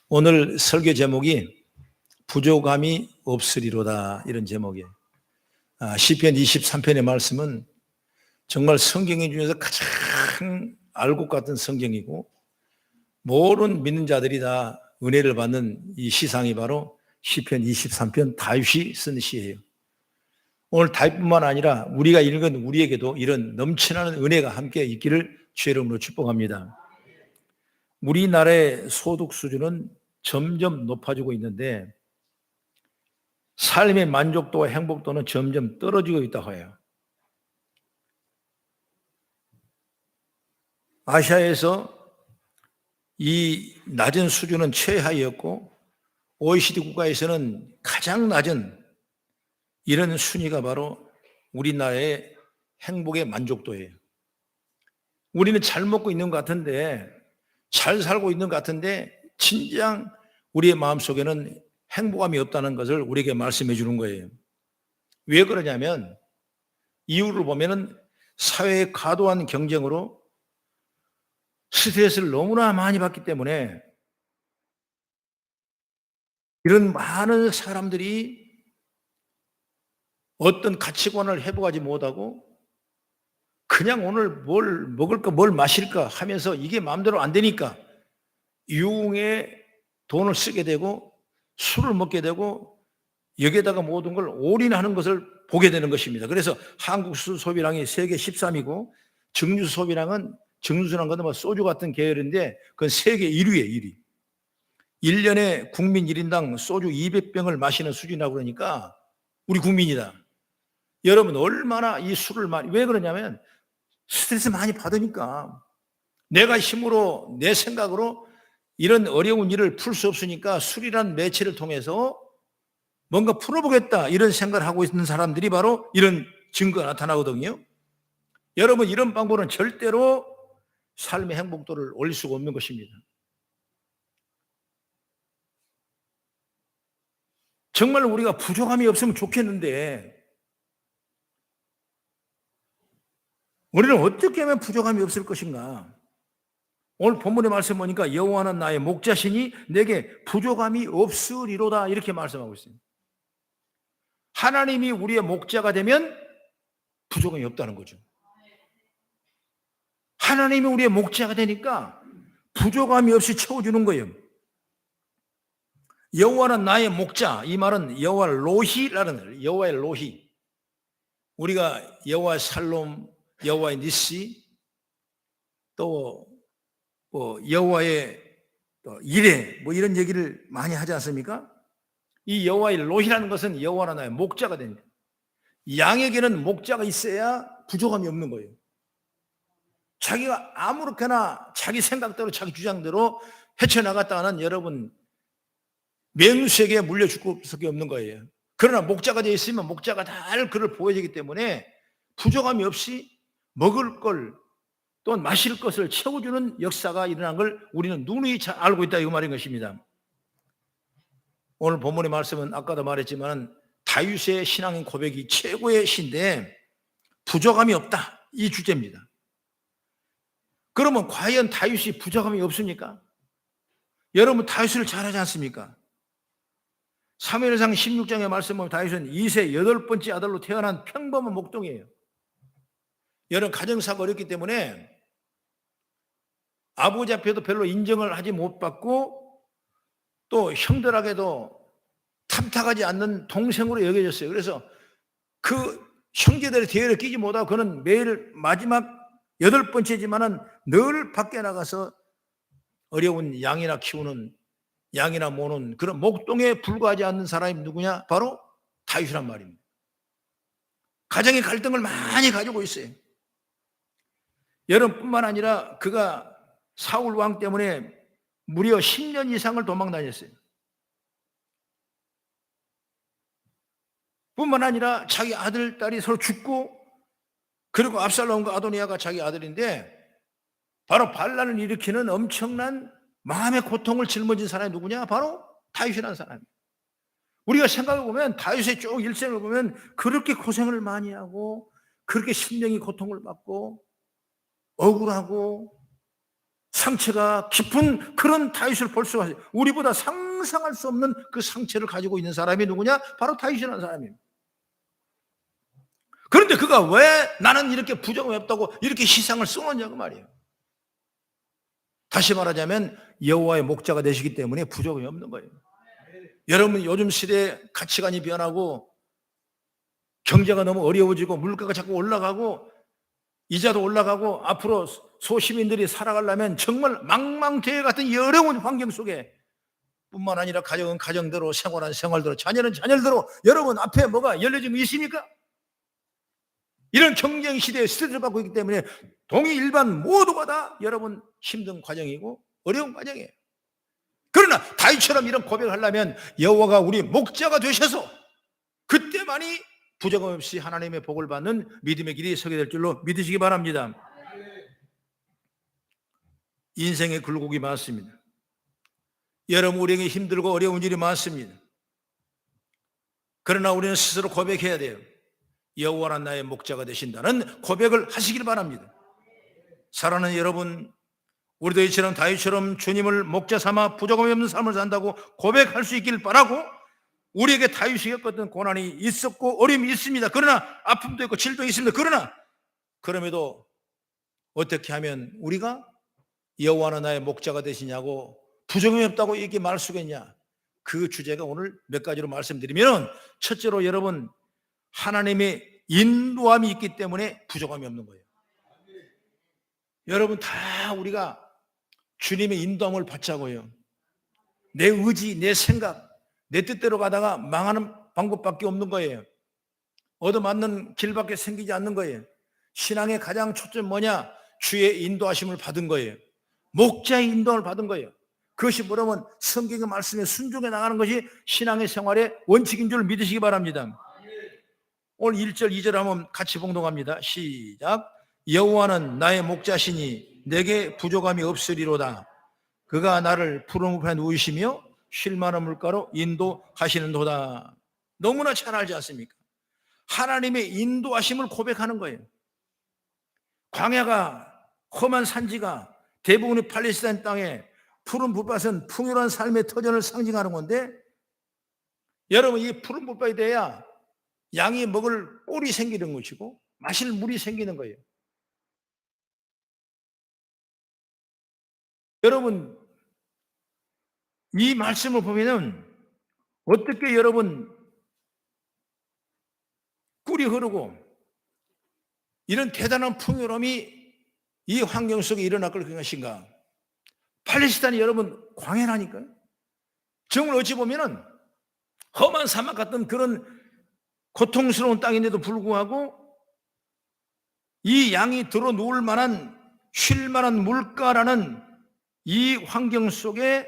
오늘 설교 제목이 부족함이 없으리로다, 이런 제목이에요. 시편 23편의 말씀은 정말 성경 중에서 가장 알곡 같은 성경이고, 모든 믿는 자들이 다 은혜를 받는 이 시상이 바로 시편 23편 다윗이 쓴 시예요. 오늘 다윗뿐만 아니라 우리가 읽은 우리에게도 이런 넘치는 은혜가 함께 있기를 주의 이름으로 축복합니다. 우리나라의 소득 수준은 점점 높아지고 있는데 삶의 만족도와 행복도는 점점 떨어지고 있다고 해요. 아시아에서 이 낮은 수준은 최하위였고 OECD 국가에서는 가장 낮은 이런 순위가 바로 우리나라의 행복의 만족도예요. 우리는 잘 먹고 있는 것 같은데, 잘 살고 있는 것 같은데 진정 우리의 마음속에는 행복함이 없다는 것을 우리에게 말씀해 주는 거예요. 왜 그러냐면 이유를 보면은 사회의 과도한 경쟁으로 스트레스를 너무나 많이 받기 때문에 이런 많은 사람들이 어떤 가치관을 회복하지 못하고 그냥 오늘 뭘 먹을까 뭘 마실까 하면서 이게 마음대로 안 되니까 유흥에 돈을 쓰게 되고 술을 먹게 되고 여기에다가 모든 걸 올인하는 것을 보게 되는 것입니다. 그래서 한국 술 소비량이 세계 13위고 증류 소비량은 증류수라는 것은 소주 같은 계열인데 그건 세계 1위예요. 1위. 1년에 국민 1인당 소주 200병을 마시는 수준이라고 그러니까 우리 국민이다. 여러분 얼마나 이 술을 많이, 왜 그러냐면 스트레스 많이 받으니까 내가 힘으로 내 생각으로 이런 어려운 일을 풀 수 없으니까 술이란 매체를 통해서 뭔가 풀어보겠다 이런 생각을 하고 있는 사람들이 바로 이런 증거가 나타나거든요. 여러분 이런 방법은 절대로 삶의 행복도를 올릴 수가 없는 것입니다. 정말 우리가 부족함이 없으면 좋겠는데 우리는 어떻게 하면 부족함이 없을 것인가? 오늘 본문의 말씀 보니까 여호와는 나의 목자시니 내게 부족함이 없으리로다 이렇게 말씀하고 있습니다. 하나님이 우리의 목자가 되면 부족함이 없다는 거죠. 하나님이 우리의 목자가 되니까 부족함이 없이 채워주는 거예요. 여호와는 나의 목자, 이 말은 여호와 로히라는 여호와의 로히. 우리가 여호와의 살롬, 여호와의 니시, 또 여호와의 이레 이런 얘기를 많이 하지 않습니까? 이 여호와의 로히라는 것은 여호와는 나의 목자가 됩니다. 양에게는 목자가 있어야 부족함이 없는 거예요. 자기가 아무렇게나 자기 생각대로 자기 주장대로 헤쳐나갔다가는 여러분 맹수에게 물려 죽을 수밖에 없는 거예요. 그러나 목자가 되어 있으면 목자가 잘 그를 보여주기 때문에 부족함이 없이 먹을 걸 또는 마실 것을 채워주는 역사가 일어난 걸 우리는 누누이 잘 알고 있다 이 말인 것입니다. 오늘 본문의 말씀은 아까도 말했지만 다윗의 신앙인 고백이 최고의 시인데 부족함이 없다 이 주제입니다. 그러면 과연 다윗이 부족함이 없습니까? 여러분 다윗을 잘 하지 않습니까? 사무엘상 16장의 말씀 보면 다윗은 이세 8번째 아들로 태어난 평범한 목동이에요. 여러분 가정사가 어렵기 때문에 아버지 앞에도 별로 인정을 하지 못 받고 또 형들에게도 탐탁하지 않는 동생으로 여겨졌어요. 그래서 그 형제들의 대열에 끼지 못하고 그는 매일 마지막 8번째지만은 늘 밖에 나가서 어려운 양이나 키우는 양이나 모는 그런 목동에 불과하지 않는 사람이 누구냐? 바로 다윗이란 말입니다. 가정의 갈등을 많이 가지고 있어요. 여러분뿐만 아니라 그가 사울 왕 때문에 무려 10년 이상을 도망 다녔어요. 뿐만 아니라 자기 아들, 딸이 서로 죽고 그리고 압살롬과 아도니아가 자기 아들인데 바로 반란을 일으키는 엄청난 마음의 고통을 짊어진 사람이 누구냐? 바로 다윗이라는 사람이에요. 우리가 생각해 보면 다윗의 쭉 일생을 보면 그렇게 고생을 많이 하고 그렇게 심령이 고통을 받고 억울하고 상처가 깊은 그런 다윗을 볼 수가 있어요. 우리보다 상상할 수 없는 그 상처를 가지고 있는 사람이 누구냐? 바로 다윗이라는 사람입니다. 그런데 그가 왜 나는 이렇게 부정이 없다고 이렇게 희생을 써놓냐고 말이에요. 다시 말하자면 여호와의 목자가 되시기 때문에 부족이 없는 거예요. 여러분, 요즘 시대에 가치관이 변하고 경제가 너무 어려워지고 물가가 자꾸 올라가고 이자도 올라가고 앞으로 소시민들이 살아가려면 정말 망망대해 같은 어려운 환경 속에 뿐만 아니라 가정은 가정대로, 생활은 생활대로, 자녀는 자녀대로 여러분 앞에 뭐가 열려지면 있습니까? 이런 경쟁 시대에 스트레스를 받고 있기 때문에 동의 일반 모두가 다 여러분 힘든 과정이고 어려운 과정이에요. 그러나 다윗처럼 이런 고백을 하려면 여호와가 우리 목자가 되셔서 그때만이 부정 없이 하나님의 복을 받는 믿음의 길이 서게 될 줄로 믿으시기 바랍니다. 인생의 굴곡이 많습니다. 여러분, 우리에게 힘들고 어려운 일이 많습니다. 그러나 우리는 스스로 고백해야 돼요. 여호와는 나의 목자가 되신다는 고백을 하시길 바랍니다. 사랑하는 여러분, 우리도 이처럼 다윗처럼 주님을 목자 삼아 부족함이 없는 삶을 산다고 고백할 수 있기를 바라고, 우리에게 다윗이 겪었던 고난이 있었고 어려움이 있습니다. 그러나 아픔도 있고 질병이 있습니다. 그러나 그럼에도 어떻게 하면 우리가 여호와는 나의 목자가 되시냐고 부족함이 없다고 이렇게 말할 수가 있냐? 그 주제가 오늘 몇 가지로 말씀드리면, 첫째로 여러분, 하나님의 인도함이 있기 때문에 부족함이 없는 거예요. 여러분, 다 우리가 주님의 인도함을 받자고요. 내 의지, 내 생각, 내 뜻대로 가다가 망하는 방법밖에 없는 거예요. 얻어맞는 길밖에 생기지 않는 거예요. 신앙의 가장 초점 뭐냐? 주의 인도하심을 받은 거예요. 목자의 인도를 받은 거예요. 그것이 뭐라면 성경의 말씀에 순종해 나가는 것이 신앙의 생활의 원칙인 줄 믿으시기 바랍니다. 오늘 1절, 2절 한번 같이 봉독합니다. 시작. 여호와는 나의 목자시니 내게 부족함이 없으리로다. 그가 나를 푸른 우편에 누이시며 쉴 만한 물가로 인도하시는도다. 너무나 잘 알지 않습니까? 하나님의 인도하심을 고백하는 거예요. 광야가, 험한 산지가 대부분의 팔레스타인 땅에 푸른 불밭은 풍요로운 삶의 터전을 상징하는 건데, 여러분, 이 푸른 불밭이 돼야 양이 먹을 꼴이 생기는 것이고 마실 물이 생기는 거예요. 여러분, 이 말씀을 보면은 어떻게 여러분 꿀이 흐르고 이런 대단한 풍요로움이 이 환경 속에 일어날 것인가? 팔레스타인이 여러분 광야라니까요. 정말 어찌 보면은 험한 사막 같은 그런 고통스러운 땅인데도 불구하고 이 양이 들어 누울 만한, 쉴 만한 물가라는 이 환경 속에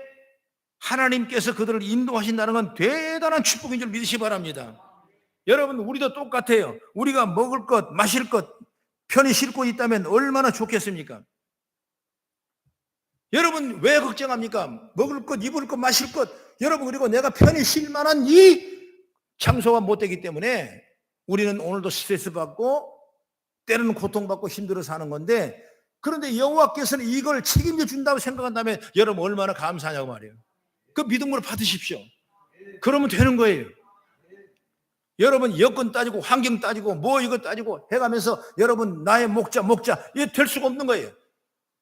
하나님께서 그들을 인도하신다는 건 대단한 축복인 줄 믿으시기 바랍니다. 여러분, 우리도 똑같아요. 우리가 먹을 것, 마실 것 편히 쉴 곳이 있다면 얼마나 좋겠습니까? 여러분, 왜 걱정합니까? 먹을 것, 입을 것, 마실 것, 여러분, 그리고 내가 편히 쉴 만한 이 장소가 못 되기 때문에 우리는 오늘도 스트레스 받고 때로는 고통받고 힘들어 사는 건데, 그런데 여호와께서는 이걸 책임져 준다고 생각한다면 여러분 얼마나 감사하냐고 말이에요. 그 믿음으로 받으십시오. 그러면 되는 거예요. 여러분, 여건 따지고 환경 따지고 뭐 이거 따지고 해가면서 여러분 나의 목자 이게 될 수가 없는 거예요.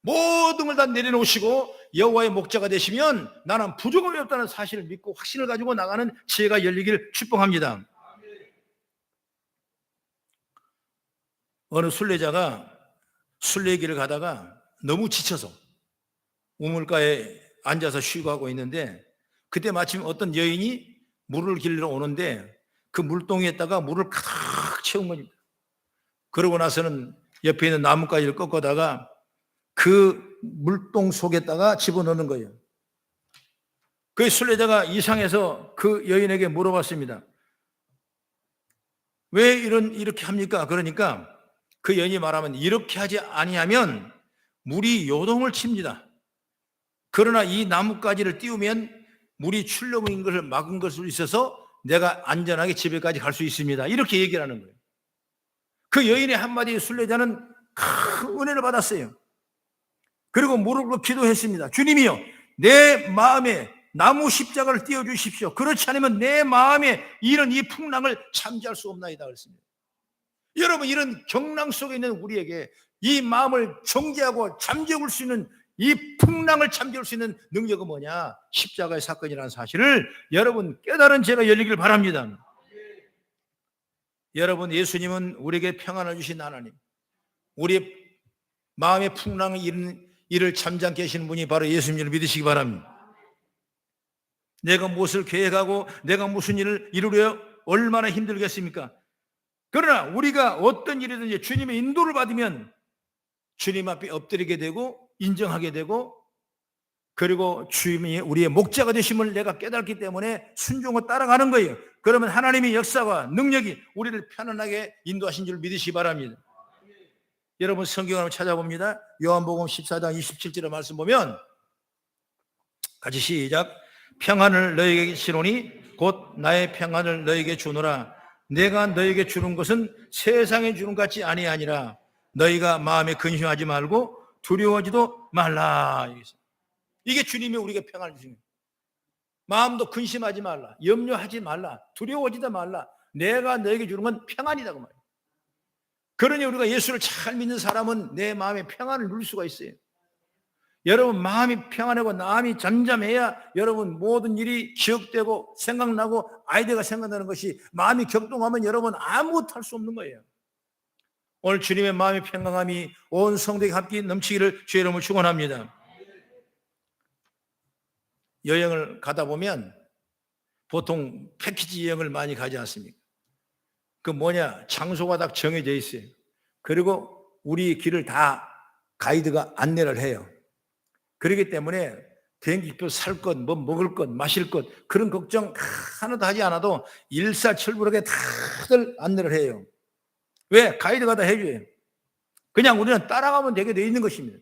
모든 걸 다 내려놓으시고 여호와의 목자가 되시면 나는 부족함이 없다는 사실을 믿고 확신을 가지고 나가는 지혜가 열리길 축복합니다. 어느 순례자가 순례길을 가다가 너무 지쳐서 우물가에 앉아서 쉬고 하고 있는데, 그때 마침 어떤 여인이 물을 길러 오는데 그 물동이에다가 물을 가득 채운 겁니다. 그러고 나서는 옆에 있는 나뭇가지를 꺾어다가 그 물동 속에다가 집어넣는 거예요. 그 순례자가 이상해서 그 여인에게 물어봤습니다. 왜 이렇게 합니까? 그러니까 그 여인이 말하면, 이렇게 하지 아니하면 물이 요동을 칩니다. 그러나 이 나뭇가지를 띄우면 물이 출렁인 것을 막은 것으로 있어서 내가 안전하게 집에까지 갈 수 있습니다. 이렇게 얘기를 하는 거예요. 그 여인의 한마디 순례자는 큰 은혜를 받았어요. 그리고 무릎 꿇고 기도했습니다. 주님이여, 내 마음에 나무 십자가를 띄워주십시오. 그렇지 않으면 내 마음에 이런 이 풍랑을 참지할 수 없나이다 그랬습니다. 여러분, 이런 경랑 속에 있는 우리에게 이 마음을 정죄하고 잠재울 수 있는, 이 풍랑을 잠재울 수 있는 능력은 뭐냐? 십자가의 사건이라는 사실을 여러분 깨달은 제가 열리길 바랍니다. 여러분, 예수님은 우리에게 평안을 주신 하나님, 우리 마음의 풍랑을 이를 잠잠케 하시는 분이 바로 예수님을 믿으시기 바랍니다. 내가 무엇을 계획하고 내가 무슨 일을 이루려 얼마나 힘들겠습니까? 그러나 우리가 어떤 일이든지 주님의 인도를 받으면 주님 앞에 엎드리게 되고 인정하게 되고, 그리고 주님이 우리의 목자가 되심을 내가 깨닫기 때문에 순종을 따라가는 거예요. 그러면 하나님의 역사와 능력이 우리를 편안하게 인도하신 줄 믿으시기 바랍니다. 여러분, 성경을 한번 찾아봅니다. 요한복음 14장 27절의 말씀 보면 같이 시작. 평안을 너에게 주노니 곧 나의 평안을 너에게 주노라. 내가 너에게 주는 것은 세상에 주는 것 같이 아니하니라. 너희가 마음에 근심하지 말고 두려워하지도 말라. 이게 주님이 우리에게 평안을 주신 거예요. 마음도 근심하지 말라, 염려하지 말라, 두려워하지도 말라. 내가 너에게 주는 건 평안이다고 말이에요. 그러니 우리가 예수를 잘 믿는 사람은 내 마음에 평안을 누릴 수가 있어요. 여러분, 마음이 평안하고 마음이 잠잠해야 여러분 모든 일이 기억되고 생각나고 아이디어가 생각나는 것이, 마음이 격동하면 여러분 아무것도 할 수 없는 거예요. 오늘 주님의 마음의 평강함이 온 성도에게 함께 넘치기를 주의 이름으로 축원합니다. 여행을 가다 보면 보통 패키지 여행을 많이 가지 않습니까? 그 뭐냐, 장소가 딱 정해져 있어요. 그리고 우리 길을 다 가이드가 안내를 해요. 그렇기 때문에 비행기표 살 것, 뭐 먹을 것, 마실 것, 그런 걱정 하나도 하지 않아도 일사천리하게 다들 안내를 해요. 왜? 가이드가 다 해줘요. 그냥 우리는 따라가면 되게 돼 있는 것입니다.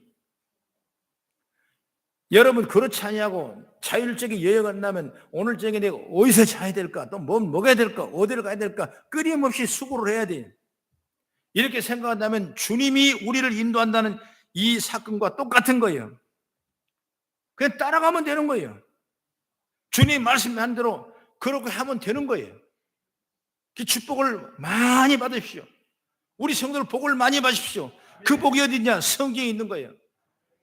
여러분, 그렇지 않냐고 자율적인 여행을 나면 오늘 저녁에 내가 어디서 자야 될까, 또 뭐 먹어야 될까, 어디를 가야 될까, 끊임없이 수고를 해야 돼요. 이렇게 생각한다면 주님이 우리를 인도한다는 이 사건과 똑같은 거예요. 그냥 따라가면 되는 거예요. 주님 말씀한 대로 그렇게 하면 되는 거예요. 그 축복을 많이 받으십시오. 우리 성도들 복을 많이 받으십시오. 그 복이 어디 있냐? 성경에 있는 거예요.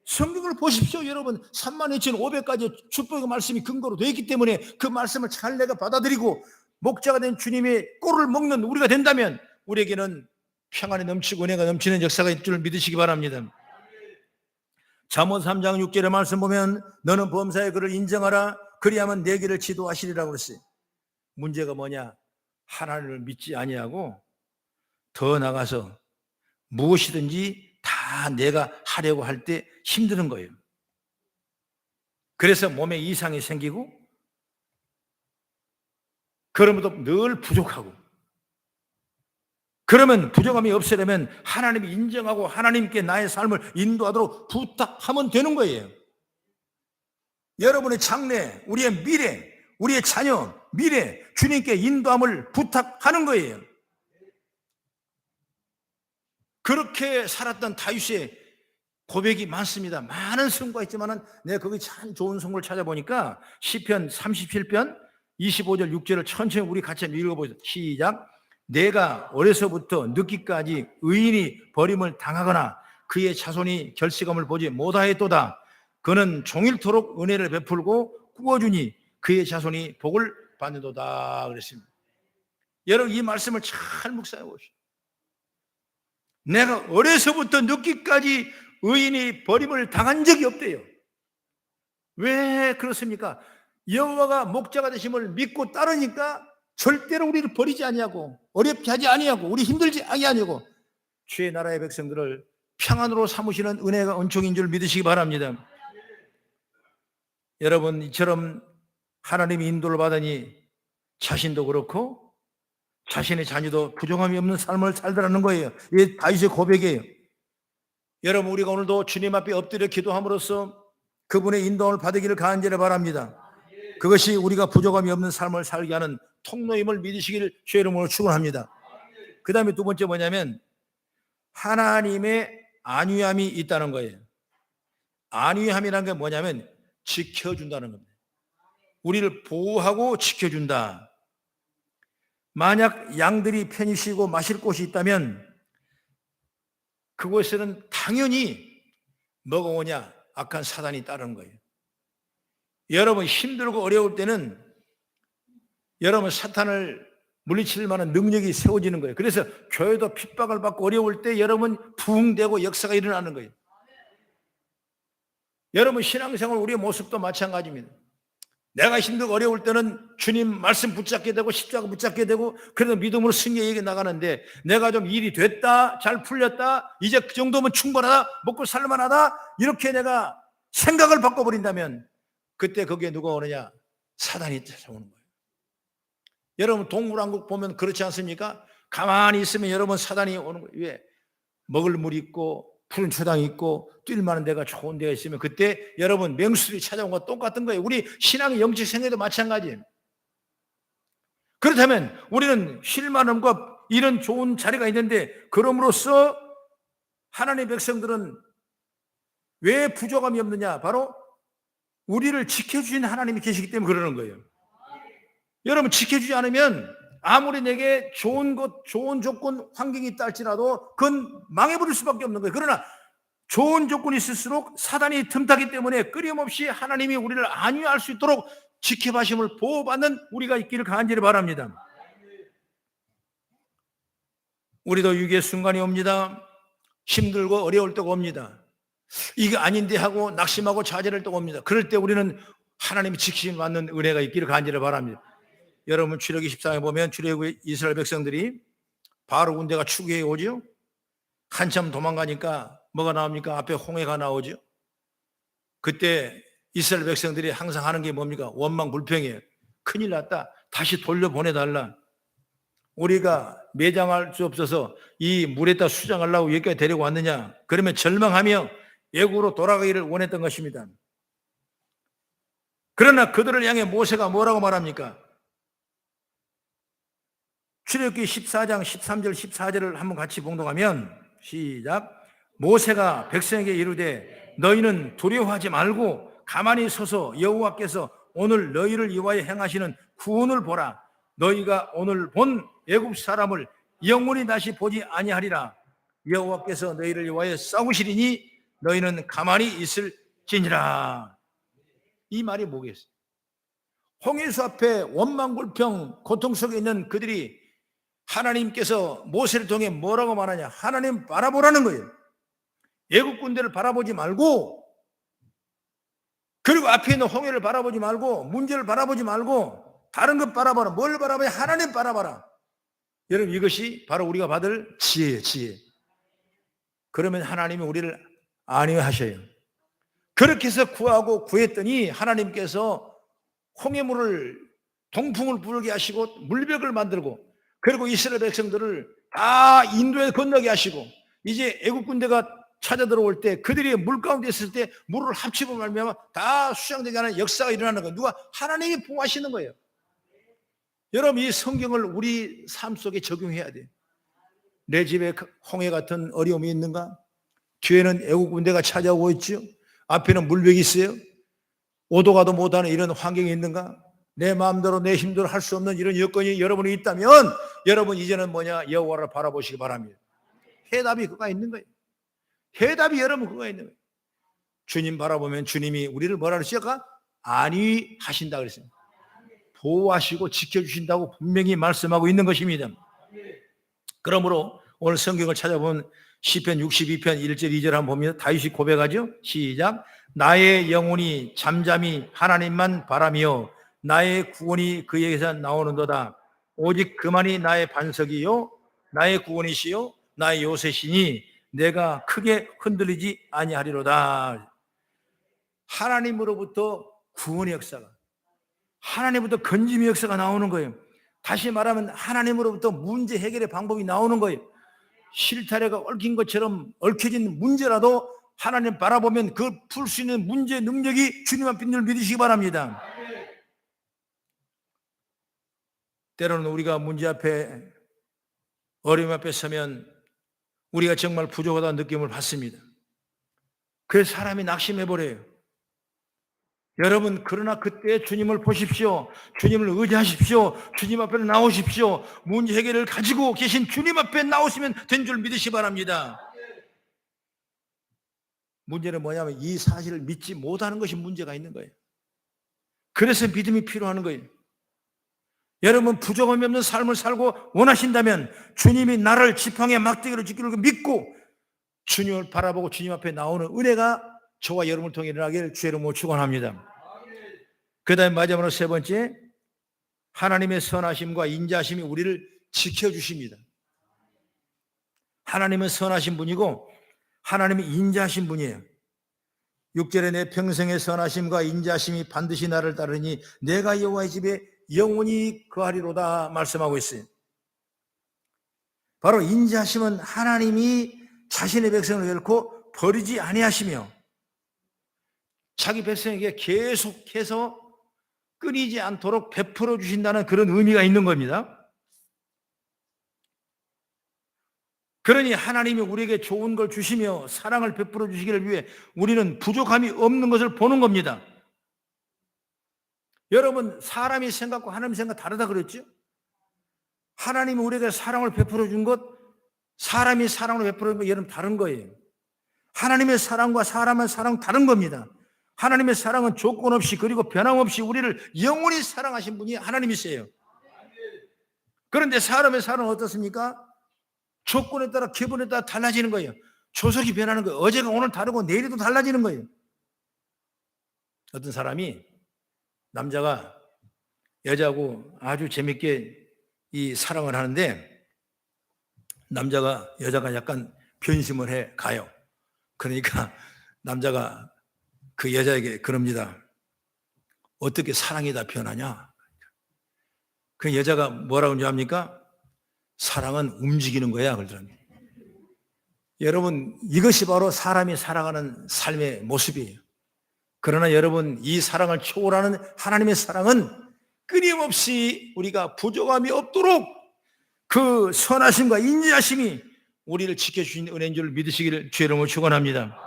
성경을 보십시오. 여러분, 32,500가지 축복의 말씀이 근거로 되어 있기 때문에 그 말씀을 잘 내가 받아들이고 목자가 된 주님의 꼴을 먹는 우리가 된다면 우리에게는 평안이 넘치고 은혜가 넘치는 역사가 있을 줄 믿으시기 바랍니다. 잠언 3장 6절의 말씀 보면 너는 범사의 그를 인정하라. 그리하면 내 길을 지도하시리라고 그랬어요. 문제가 뭐냐? 하나님을 믿지 아니하고 더 나가서 무엇이든지 다 내가 하려고 할 때 힘드는 거예요. 그래서 몸에 이상이 생기고 그러면도 늘 부족하고, 그러면 부족함이 없으려면 하나님이 인정하고 하나님께 나의 삶을 인도하도록 부탁하면 되는 거예요. 여러분의 장래, 우리의 미래, 우리의 자녀, 미래, 주님께 인도함을 부탁하는 거예요. 그렇게 살았던 다윗의 고백이 많습니다. 많은 성과가 있지만 내가 거기 참 좋은 성구를 찾아보니까 시편 37편 25절 6절을 천천히 우리 같이 읽어보죠. 시작. 내가 어려서부터 늙기까지 의인이 버림을 당하거나 그의 자손이 결실감을 보지 못하였도다. 그는 종일토록 은혜를 베풀고 꾸어주니 그의 자손이 복을 받는도다 그랬습니다. 여러분, 이 말씀을 잘 묵상해 보십시오. 내가 어려서부터 늙기까지 의인이 버림을 당한 적이 없대요. 왜 그렇습니까? 여호와가 목자가 되심을 믿고 따르니까 절대로 우리를 버리지 아니하고 어렵게 하지 아니하고 우리 힘들지 아니하고 주의 나라의 백성들을 평안으로 삼으시는 은혜가 은총인 줄 믿으시기 바랍니다. 여러분, 이처럼 하나님의 인도를 받으니 자신도 그렇고 자신의 자녀도 부족함이 없는 삶을 살더라는 거예요. 이게 다윗의 고백이에요. 여러분, 우리가 오늘도 주님 앞에 엎드려 기도함으로써 그분의 인도를 받으기를 간절히 바랍니다. 그것이 우리가 부족함이 없는 삶을 살게 하는 통로임을 믿으시기를 주의 이름으로 축원합니다. 그 다음에 두 번째 뭐냐면 하나님의 안위함이 있다는 거예요. 안위함이라는 게 뭐냐면 지켜준다는 겁니다. 우리를 보호하고 지켜준다. 만약 양들이 편히 쉬고 마실 곳이 있다면 그곳에는 당연히 뭐가 오냐? 악한 사단이 따르는 거예요. 여러분 힘들고 어려울 때는 여러분 사탄을 물리칠 만한 능력이 세워지는 거예요. 그래서 교회도 핍박을 받고 어려울 때 여러분 부흥되고 역사가 일어나는 거예요. 여러분 신앙생활 우리의 모습도 마찬가지입니다. 내가 힘들고 어려울 때는 주님 말씀 붙잡게 되고 십자가 붙잡게 되고 그래도 믿음으로 승리에 나가는데 내가 좀 일이 됐다, 잘 풀렸다, 이제 그 정도면 충분하다, 먹고 살만하다 이렇게 내가 생각을 바꿔버린다면 그때 거기에 누가 오느냐? 사단이 찾아오는 거예요. 여러분 동물왕국 보면 그렇지 않습니까? 가만히 있으면 여러분 사단이 오는 거예요. 왜? 먹을 물 있고 푸른 초당이 있고 뛸 만한 데가 좋은 데가 있으면 그때 여러분 맹수들이 찾아온 거 똑같은 거예요. 우리 신앙의 영적 생애도 마찬가지예요. 그렇다면 우리는 쉴 만함과 이런 좋은 자리가 있는데 그럼으로써 하나님의 백성들은 왜 부족함이 없느냐? 바로 우리를 지켜주신 하나님이 계시기 때문에 그러는 거예요. 여러분 지켜주지 않으면 아무리 내게 좋은 것, 좋은 조건, 환경이 있다 할지라도 그건 망해버릴 수밖에 없는 거예요. 그러나 좋은 조건이 있을수록 사단이 틈타기 때문에 끊임없이 하나님이 우리를 안위할 수 있도록 지켜봐심을 보호받는 우리가 있기를 간절히 바랍니다. 우리도 위기의 순간이 옵니다. 힘들고 어려울 때가 옵니다. 이게 아닌데 하고 낙심하고 좌절할 때가 옵니다. 그럴 때 우리는 하나님이 지키심을 받는 은혜가 있기를 간절히 바랍니다. 여러분 출애굽기 14장에 보면 출애굽의 이스라엘 백성들이 바로 군대가 추격해 오죠. 한참 도망가니까 뭐가 나옵니까? 앞에 홍해가 나오죠. 그때 이스라엘 백성들이 항상 하는 게 뭡니까? 원망불평이에요. 큰일 났다. 다시 돌려보내달라. 우리가 매장할 수 없어서 이 물에다 수장하려고 여기까지 데리고 왔느냐? 그러면 절망하며 애국으로 돌아가기를 원했던 것입니다. 그러나 그들을 향해 모세가 뭐라고 말합니까? 출애굽기 14장 13절 14절을 한번 같이 봉독하면 시작. 모세가 백성에게 이르되 너희는 두려워하지 말고 가만히 서서 여호와께서 오늘 너희를 위하여 행하시는 구원을 보라. 너희가 오늘 본 애굽 사람을 영원히 다시 보지 아니하리라. 여호와께서 너희를 위하여 싸우시리니 너희는 가만히 있을지니라. 이 말이 뭐겠어요? 홍해수 앞에 원망불평 고통 속에 있는 그들이 하나님께서 모세를 통해 뭐라고 말하냐? 하나님 바라보라는 거예요. 애국 군대를 바라보지 말고, 그리고 앞에 있는 홍해를 바라보지 말고, 문제를 바라보지 말고 다른 것 바라봐라. 뭘 바라봐야? 하나님 바라봐라. 여러분 이것이 바로 우리가 받을 지혜예요. 지혜. 그러면 하나님이 우리를 안위하셔요. 그렇게 해서 구하고 구했더니 하나님께서 홍해물을 동풍을 불게 하시고 물벽을 만들고 그리고 이스라엘 백성들을 다 인도에 건너게 하시고 이제 애국 군대가 찾아 들어올 때 그들이 물 가운데 있을 때 물을 합치고 말미암아 다 수장되게 하는 역사가 일어나는 거예요. 누가? 하나님이 보호하시는 거예요. 여러분 이 성경을 우리 삶 속에 적용해야 돼요. 내 집에 홍해 같은 어려움이 있는가? 뒤에는 애국 군대가 찾아오고 있죠. 앞에는 물벽이 있어요. 오도 가도 못하는 이런 환경이 있는가? 내 마음대로 내 힘대로 할 수 없는 이런 여건이 여러분이 있다면 여러분 이제는 뭐냐? 여호와를 바라보시기 바랍니다. 해답이 그거가 있는 거예요. 해답이 여러분 그거가 있는 거예요. 주님 바라보면 주님이 우리를 뭐라 그러실까? 안위하신다 그랬어요. 보호하시고 지켜주신다고 분명히 말씀하고 있는 것입니다. 그러므로 오늘 성경을 찾아보면 시편 62편 1절 2절 한번 봅니다. 다윗이 고백하죠. 시작. 나의 영혼이 잠잠히 하나님만 바라며 나의 구원이 그에게서 나오는도다. 오직 그만이 나의 반석이요 나의 구원이시요 나의 요새시니 내가 크게 흔들리지 아니하리로다. 하나님으로부터 구원의 역사가, 하나님으로부터 건짐의 역사가 나오는 거예요. 다시 말하면 하나님으로부터 문제 해결의 방법이 나오는 거예요. 실타래가 얽힌 것처럼 얽혀진 문제라도 하나님 바라보면 그 풀 수 있는 문제 능력이 주님 앞에 늘 믿으시기 바랍니다. 때로는 우리가 문제 앞에 어려움 앞에 서면 우리가 정말 부족하다는 느낌을 받습니다. 그래서 사람이 낙심해버려요. 여러분, 그러나 그때 주님을 보십시오. 주님을 의지하십시오. 주님 앞에 나오십시오. 문제 해결을 가지고 계신 주님 앞에 나오시면 된 줄 믿으시 바랍니다. 문제는 뭐냐면 이 사실을 믿지 못하는 것이 문제가 있는 거예요. 그래서 믿음이 필요한 거예요. 여러분, 부족함이 없는 삶을 살고 원하신다면 주님이 나를 지팡이의 막대기로 지키는 믿고 주님을 바라보고 주님 앞에 나오는 은혜가 저와 여러분을 통해 일어나길 주의 이름으로 축원합니다. 그 다음에 마지막으로 세 번째, 하나님의 선하심과 인자하심이 우리를 지켜주십니다. 하나님은 선하신 분이고 하나님이 인자하신 분이에요. 6절에 내 평생의 선하심과 인자하심이 반드시 나를 따르니 내가 여호와의 집에 영원히 거하리로다 말씀하고 있어요. 바로 인자하심은 하나님이 자신의 백성을 결코 버리지 아니하시며 자기 백성에게 계속해서 끊이지 않도록 베풀어 주신다는 그런 의미가 있는 겁니다. 그러니 하나님이 우리에게 좋은 걸 주시며 사랑을 베풀어 주시기를 위해 우리는 부족함이 없는 것을 보는 겁니다. 여러분, 사람이 생각과 하나님 생각 다르다 그랬죠? 하나님이 우리에게 사랑을 베풀어 준 것, 사람이 사랑을 베풀어 준 것, 여러분 다른 거예요. 하나님의 사랑과 사람의 사랑 다른 겁니다. 하나님의 사랑은 조건 없이 그리고 변함없이 우리를 영원히 사랑하신 분이 하나님이세요. 그런데 사람의 사랑은 어떻습니까? 조건에 따라 기분에 따라 달라지는 거예요. 조석이 변하는 거예요. 어제가 오늘 다르고 내일도 달라지는 거예요. 어떤 사람이 남자가 여자하고 아주 재밌게 이 사랑을 하는데 여자가 약간 변심을 해 가요. 그러니까 남자가 그 여자에게 그럽니다. 어떻게 사랑이 다 변하냐? 그 여자가 뭐라고 합니까? 사랑은 움직이는 거야 그러더랍니다. 여러분, 이것이 바로 사람이 살아가는 삶의 모습이에요. 그러나 여러분, 이 사랑을 초월하는 하나님의 사랑은 끊임없이 우리가 부족함이 없도록 그 선하심과 인자하심이 우리를 지켜주신 은혜인 줄 믿으시기를 주의 이름으로 축원합니다.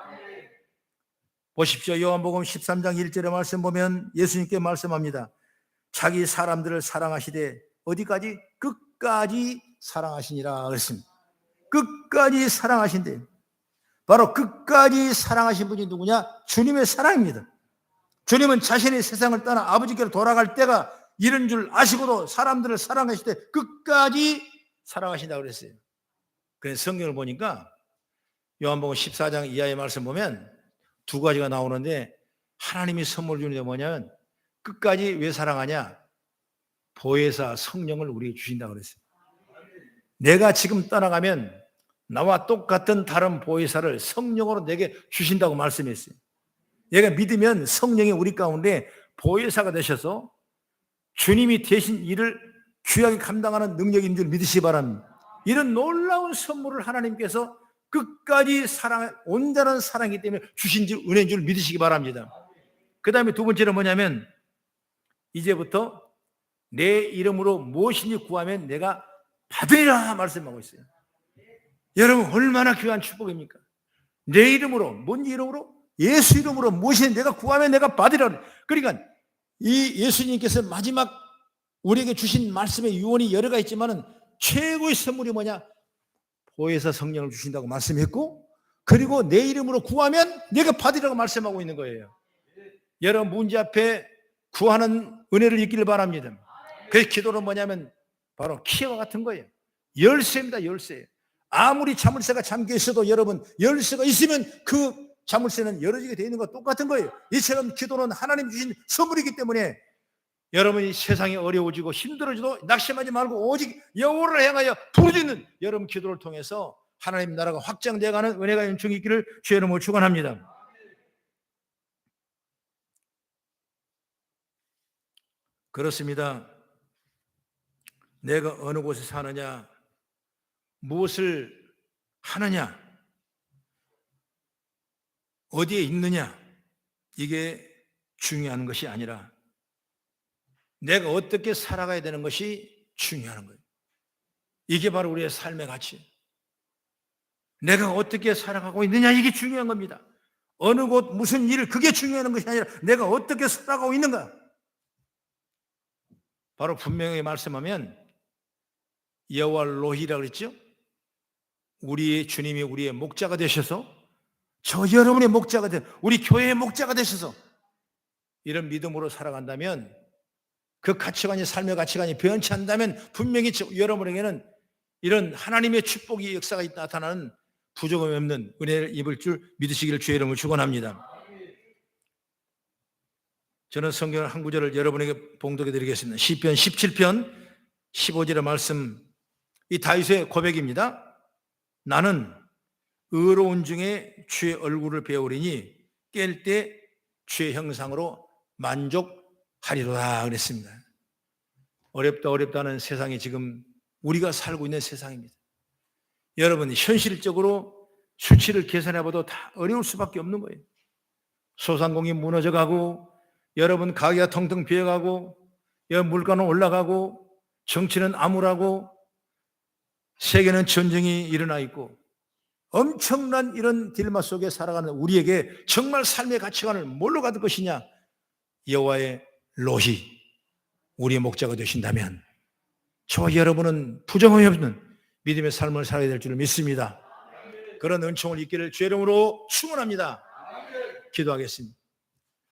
보십시오. 요한복음 13장 1절의 말씀 보면 예수님께 말씀합니다. 자기 사람들을 사랑하시되 어디까지? 끝까지 사랑하시니라 그랬습니다. 끝까지 사랑하신대요. 바로 끝까지 사랑하신 분이 누구냐? 주님의 사랑입니다. 주님은 자신의 세상을 떠나 아버지께로 돌아갈 때가 이런 줄 아시고도 사람들을 사랑하실 때 끝까지 사랑하신다고 그랬어요. 그래서 성경을 보니까 요한복음 14장 이하의 말씀 보면 두 가지가 나오는데 하나님이 선물 주는 게 뭐냐면 끝까지 왜 사랑하냐? 보혜사 성령을 우리에게 주신다고 그랬어요. 내가 지금 떠나가면 나와 똑같은 다른 보혜사를 성령으로 내게 주신다고 말씀했어요. 얘가 믿으면 성령이 우리 가운데 보혜사가 되셔서 주님이 대신 일을 귀하게 감당하는 능력인 줄 믿으시기 바랍니다. 이런 놀라운 선물을 하나님께서 끝까지 온전한 사랑이기 때문에 주신 줄 은혜인 줄 믿으시기 바랍니다. 그 다음에 두 번째는 뭐냐면 이제부터 내 이름으로 무엇인지 구하면 내가 받으리라 말씀하고 있어요. 여러분, 얼마나 귀한 축복입니까? 내 이름으로, 뭔 이름으로? 예수 이름으로 무엇이든 내가 구하면 내가 받으리라. 그러니까 이 예수님께서 마지막 우리에게 주신 말씀의 유언이 여러 가지 있지만은 최고의 선물이 뭐냐? 보혜사 성령을 주신다고 말씀했고, 그리고 내 이름으로 구하면 내가 받으리라고 말씀하고 있는 거예요. 여러분, 문제 앞에 구하는 은혜를 잊기를 바랍니다. 그 기도는 뭐냐면 바로 키와 같은 거예요. 열쇠입니다. 열쇠. 아무리 자물쇠가 잠겨 있어도 여러분, 열쇠가 있으면 그 자물쇠는 열어지게 되어 있는 것과 똑같은 거예요. 이처럼 기도는 하나님 주신 선물이기 때문에 여러분이 세상이 어려워지고 힘들어져도 낙심하지 말고 오직 여호와를 향하여 부르짖는 여러분 기도를 통해서 하나님 나라가 확장되어가는 은혜가 연충이 있기를 주의 이름으로 축원합니다. 그렇습니다. 내가 어느 곳에 사느냐, 무엇을 하느냐, 어디에 있느냐, 이게 중요한 것이 아니라 내가 어떻게 살아가야 되는 것이 중요한 거예요. 이게 바로 우리의 삶의 가치. 내가 어떻게 살아가고 있느냐, 이게 중요한 겁니다. 어느 곳 무슨 일 그게 중요한 것이 아니라 내가 어떻게 살아가고 있는가. 바로 분명히 말씀하면 여호와 로히라고 그랬죠. 우리의 주님이 우리의 목자가 되셔서 저 여러분의 목자가 되 우리 교회의 목자가 되셔서 이런 믿음으로 살아간다면 그 가치관이 삶의 가치관이 변치 않는다면 분명히 여러분에게는 이런 하나님의 축복이 역사가 나타나는 부족함이 없는 은혜를 입을 줄 믿으시기를 주의 이름으로 축원합니다. 저는 성경 한 구절을 여러분에게 봉독해 드리겠습니다. 시편 17편 15절의 말씀, 이 다윗의 고백입니다. 나는 의로운 중에 주의 얼굴을 배우리니 깰 때 주의 형상으로 만족하리로다 그랬습니다. 어렵다는 세상이 지금 우리가 살고 있는 세상입니다. 여러분, 현실적으로 수치를 계산해봐도 다 어려울 수밖에 없는 거예요. 소상공인이 무너져가고, 여러분 가게가 텅텅 비어가고, 물가는 올라가고, 정치는 암울하고, 세계는 전쟁이 일어나 있고, 엄청난 이런 딜마 속에 살아가는 우리에게 정말 삶의 가치관을 뭘로 가질 것이냐? 여호와의 로히, 우리의 목자가 되신다면 저와 여러분은 부정함이 없는 믿음의 삶을 살아야 될 줄 믿습니다. 그런 은총을 있기를 주의 이름으로 축원합니다. 기도하겠습니다.